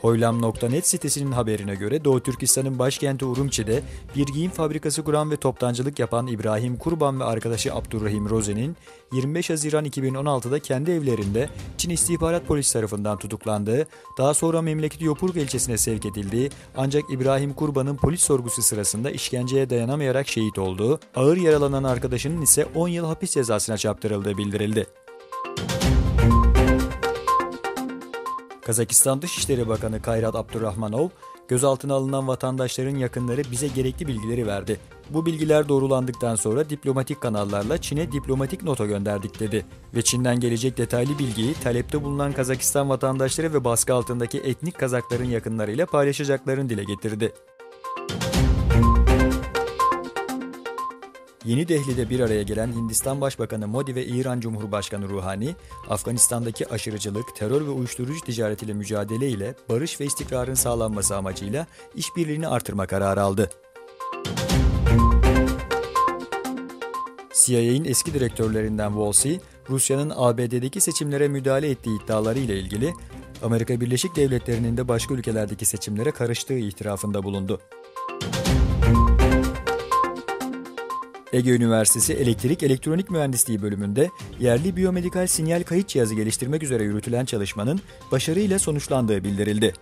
Hoylam.net sitesinin haberine göre Doğu Türkistan'ın başkenti Urumçi'de bir giyim fabrikası kuran ve toptancılık yapan İbrahim Kurban ve arkadaşı Abdurrahim Roze'nin 25 Haziran 2016'da kendi evlerinde Çin İstihbarat Polisi tarafından tutuklandığı, daha sonra memleketi Yopurga ilçesine sevk edildiği ancak İbrahim Kurban'ın polis sorgusu sırasında işkenceye dayanamayarak şehit olduğu, ağır yaralanan arkadaşının ise 10 yıl hapis cezasına çarptırıldığı bildirildi. Kazakistan Dışişleri Bakanı Kayrat Abdurrahmanov, gözaltına alınan vatandaşların yakınları bize gerekli bilgileri verdi. Bu bilgiler doğrulandıktan sonra diplomatik kanallarla Çin'e diplomatik nota gönderdik dedi ve Çin'den gelecek detaylı bilgiyi talepte bulunan Kazakistan vatandaşları ve baskı altındaki etnik Kazakların yakınlarıyla paylaşacaklarını dile getirdi. Yeni Dehli'de bir araya gelen Hindistan Başbakanı Modi ve İran Cumhurbaşkanı Ruhani, Afganistan'daki aşırıcılık, terör ve uyuşturucu ticaretiyle mücadele ile barış ve istikrarın sağlanması amacıyla işbirliğini artırma kararı aldı. CIA'in eski direktörlerinden Woolsey, Rusya'nın ABD'deki seçimlere müdahale ettiği iddiaları ile ilgili Amerika Birleşik Devletleri'nin de başka ülkelerdeki seçimlere karıştığı itirafında bulundu. Ege Üniversitesi Elektrik Elektronik Mühendisliği bölümünde yerli biyomedikal sinyal kayıt cihazı geliştirmek üzere yürütülen çalışmanın başarıyla sonuçlandığı bildirildi.